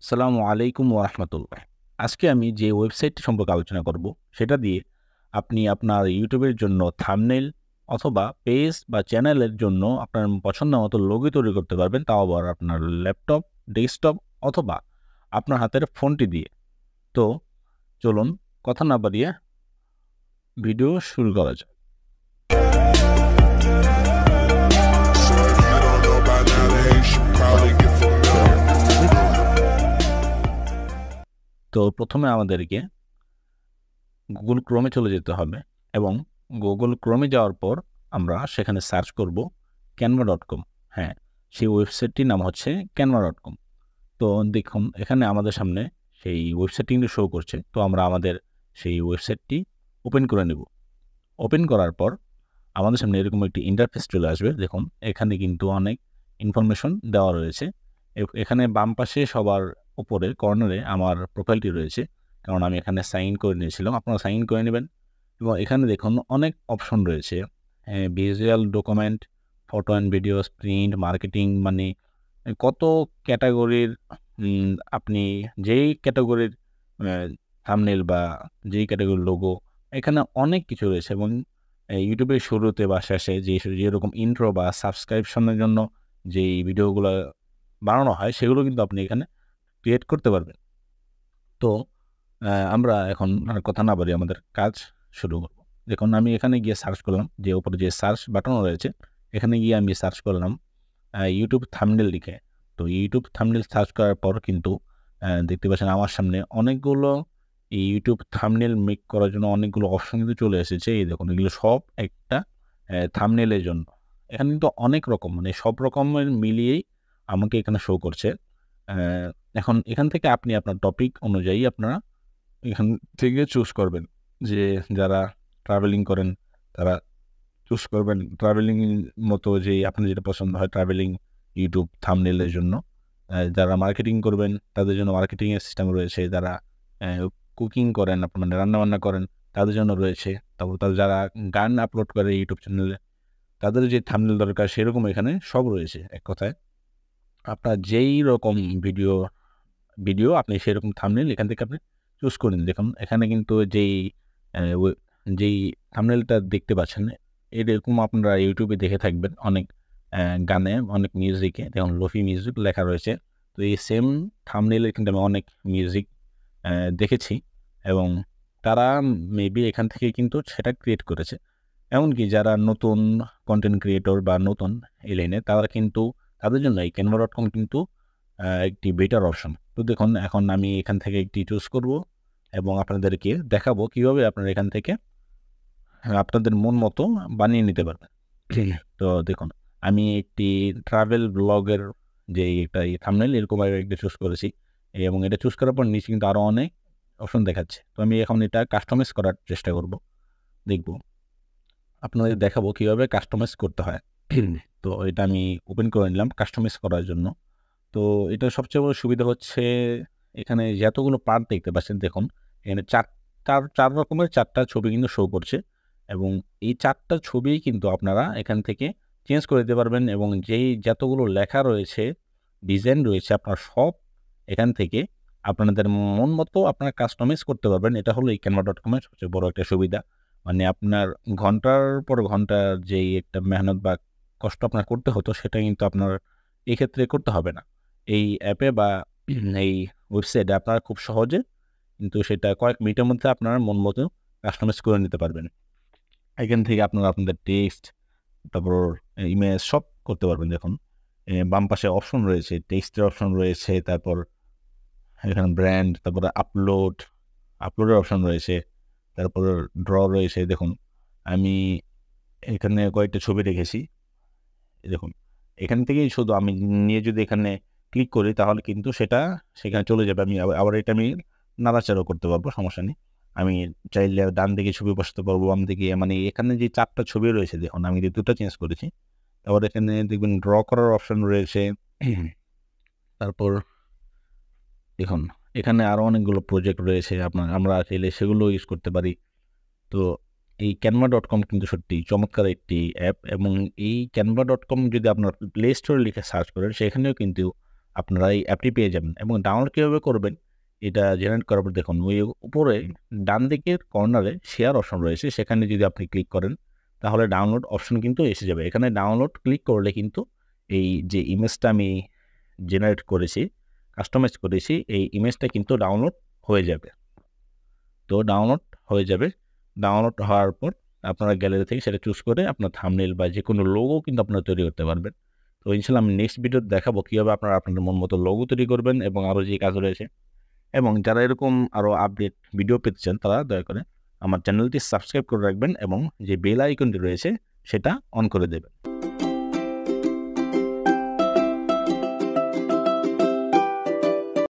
আসসালামু আলাইকুম ওয়া রাহমাতুল্লাহ। আজকে আমি যে ওয়েবসাইটটি সম্পর্কে আলোচনা করব, সেটা দিয়ে আপনি আপনার ইউটিউবের জন্য থাম্বনেইল অথবা পেজ বা চ্যানেলের জন্য আপনার পছন্দ মতো লোগো তৈরি করতে পারবেন। তাও আবার আপনার ল্যাপটপ, ডেস্কটপ অথবা আপনার হাতের ফোনটি দিয়ে। তো চলুন কথা না বাড়িয়ে ভিডিও শুরু করা যাক। So if you don't know by now, then you should probably get familiar. তো প্রথমে আমাদেরকে গুগল ক্রোমে চলে যেতে হবে এবং গুগল ক্রোমে যাওয়ার পর আমরা সেখানে সার্চ করব canva.com। হ্যাঁ, সেই ওয়েবসাইটটির নাম হচ্ছে canva.com। তো দেখুন এখানে আমাদের সামনে সেই ওয়েবসাইটটি কিন্তু শো করছে। তো আমরা আমাদের সেই ওয়েবসাইটটি ওপেন করে নেব। ওপেন করার পর আমাদের সামনে এরকম একটি ইন্টারফেস চলে আসবে। দেখুন এখানে কিন্তু অনেক ইনফরমেশন দেওয়া রয়েছে। এখানে বাম পাশে সবার উপরে কর্নারে আমার প্রোফাইলটি রয়েছে, কারণ আমি এখানে সাইন ইন করে নিয়েছিলাম। আপনারা সাইন ইন করে নেবেন এবং এখানে দেখুন অনেক অপশন রয়েছে, visual document, photo and videos, print, marketing, মানে কত ক্যাটাগরির আপনি যেই ক্যাটাগরির থাম্বনেল বা যেই ক্যাটাগরির লোগো, এখানে অনেক কিছু রয়েছে। এবং ইউটিউবের শুরুতে বা শেষে যেরকম ইন্ট্রো বা সাবস্ক্রিপশনের জন্য যেই ভিডিওগুলো বানানো হয়, সেগুলো কিন্তু আপনি এখানে ক্রিয়েট করতে পারবেন। তো আমরা এখন আর কথা না বাড়িয়ে আমাদের কাজ শুরু করব। দেখুন আমি এখানে গিয়ে সার্চ করলাম, যে উপরে যে সার্চ বাটন রয়েছে, এখানে গিয়ে আমি সার্চ করলাম ইউটিউব থাম্বনেল লিখে। তো ইউটিউব থাম্বনেল সার্চ করার পর কিন্তু দেখতে পাচ্ছেন আমার সামনে অনেকগুলো এই ইউটিউব থাম্বনেল মেক করার জন্য অনেকগুলো অপশন কিন্তু চলে এসেছে। এই দেখুন এগুলো সব একটা থাম্বনেলের জন্য। এখানে কিন্তু অনেক রকম, মানে সব রকমের মিলিয়েই আমাকে এখানে শো করছে। এখন এখান থেকে আপনি আপনার টপিক অনুযায়ী আপনারা এখান থেকে চুজ করবেন। যে যারা ট্রাভেলিং করেন তারা চুজ করবেন ট্রাভেলিং মতো, যে আপনার যেটা পছন্দ হয় ট্রাভেলিং ইউটিউব থাম্বনেলের জন্য। যারা মার্কেটিং করবেন তাদের জন্য মার্কেটিংয়ের সিস্টেম রয়েছে। যারা কুকিং করেন, আপনার মানে রান্নাবান্না করেন, তাদের জন্য রয়েছে। তারপর যারা গান আপলোড করে ইউটিউব চ্যানেলে, তাদের যে থাম্বনেল দরকার সেরকম এখানে সব রয়েছে। এক কথায় আপনার যেই রকম ভিডিও আপনি সেরকম থাম্বনেল এখান থেকে আপনি চুজ করে নিন। দেখুন এখানে কিন্তু যেই থাম্বনেলটা দেখতে পাচ্ছেন, এরকম আপনারা ইউটিউবে দেখে থাকবেন অনেক গানে, অনেক মিউজিকে। দেখুন লোফি মিউজিক লেখা রয়েছে। তো এই সেম থাম্বনেলে কিন্তু আমি অনেক মিউজিক দেখেছি এবং তারা মেবি এখান থেকে কিন্তু সেটা ক্রিয়েট করেছে। এমনকি যারা নতুন কন্টেন্ট ক্রিয়েটর বা নতুন এই লাইনে, তারা কিন্তু তাদের জন্য এই canva.com কিন্তু একটি বেটার অপশন। তো দেখুন এখন আমি এখান থেকে একটি চুজ করব এবং আপনাদেরকে দেখাবো কিভাবে আপনারা এখান থেকে আপনাদের মন মতো বানিয়ে নিতে পারবেন। তো দেখুন আমি একটি ট্রাভেল ব্লগের যে একটা থাম্বনেল এরকম একটা চুজ করেছি এবং এটা চুজ করার পর নিচে কিন্তু আরও অনেক অপশন দেখাচ্ছে। তো আমি এখন এটা কাস্টমাইজ করার চেষ্টা করব, দেখব আপনাদের দেখাবো কিভাবে কাস্টমাইজ করতে হয়। তো এটা আমি ওপেন করে নিলাম কাস্টমাইজ করার জন্য। তো এটা সবচেয়ে বড় সুবিধা হচ্ছে এখানে যতগুলো পার্ট দেখতে পাচ্ছেন, দেখুন এখানে চার রকমের 4টা ছবি কিন্তু শো করছে এবং এই 4টা ছবি কিন্তু আপনারা এখান থেকে চেঞ্জ করে দিতে পারবেন এবং যতগুলো লেখা রয়েছে, ডিজাইন রয়েছে, আপনারা সব এখান থেকে আপনাদের মন মতো আপনারা কাস্টমাইজ করতে পারবেন। এটা হলো এই canva.com এর সবচেয়ে বড় একটা সুবিধা। মানে আপনার ঘন্টার পর ঘন্টা যেই একটা মেহনত বা কষ্ট আপনার করতে হতো, সেটা কিন্তু আপনার এক্ষেত্রে করতে হবে না। এই অ্যাপে বা এই ওয়েবসাইটে আপনারা খুব সহজে কিন্তু সেটা কয়েক মিনিটের মধ্যে আপনার মন মতো কাস্টমাইজ করে নিতে পারবেন। এখান থেকে আপনারা আপনাদের টেক্সট, তারপর ইমেজ সব করতে পারবেন। দেখুন বাম পাশে অপশন রয়েছে, টেক্সটের অপশন রয়েছে, তারপর এখানে ব্র্যান্ড, তারপরে আপলোডের অপশন রয়েছে, তারপর ড্র রয়েছে। দেখুন আমি এখানে কয়েকটা ছবি রেখেছি। দেখুন এখান থেকেই শুধু আমি নিয়ে যদি এখানে ক্লিক করি তাহলে কিন্তু সেখানে চলে যাবে। আমি আবার এটা আমি নাড়াচাড়াও করতে পারবো, সমস্যা নেই। আমি চাইলে ডান দিকে ছবি বসাতে পারবো, বাম দিকে, মানে এখানে যে 4টা ছবি রয়েছে, দেখুন আমি যে 2টা চেঞ্জ করেছি। তারপর এখানে দেখবেন ড্র করার অপশন রয়েছে। তারপর দেখুন এখানে আরও অনেকগুলো প্রজেক্ট রয়েছে, আমরা চাইলে সেগুলো ইউজ করতে পারি। তো এই canva.com কিন্তু সত্যি চমৎকার একটি অ্যাপ এবং এই canva.com যদি আপনার প্লে স্টোরে লিখে সার্চ করেন, সেখানেও কিন্তু আপনারা এই অ্যাপটি পেয়ে যাবেন। এবং ডাউনলোড কীভাবে করবেন এটা জেনারেট করার পর দেখুন ওই উপরে ডান দিকের কর্নারে শেয়ার অপশন রয়েছে, সেখানে যদি আপনি ক্লিক করেন তাহলে ডাউনলোড অপশন কিন্তু এসে যাবে। এখানে ডাউনলোড ক্লিক করলে কিন্তু এই যে ইমেজটা আমি জেনারেট করেছি, কাস্টমাইজ করেছি, এই ইমেজটা কিন্তু ডাউনলোড হয়ে যাবে। তো ডাউনলোড হয়ে যাবে। ডাউনলোড হওয়ার পর আপনারা গ্যালারি থেকে সেটা চুজ করে আপনার থাম্বনেইল বা যে কোনো লোগো কিন্তু আপনারা তৈরি করতে পারবেন। তো ইনশাআল্লাহ আমি নেক্সট ভিডিওতে দেখাবো কীভাবে আপনারা আপনাদের মন মতো লোগো তৈরি করবেন এবং আরও যে কাজ রয়েছে। এবং যারা এরকম আরও আপডেট ভিডিও পেতে চান তারা দয়া করে আমার চ্যানেলটি সাবস্ক্রাইব করে রাখবেন এবং যে বেল আইকনটি রয়েছে সেটা অন করে দেবেন।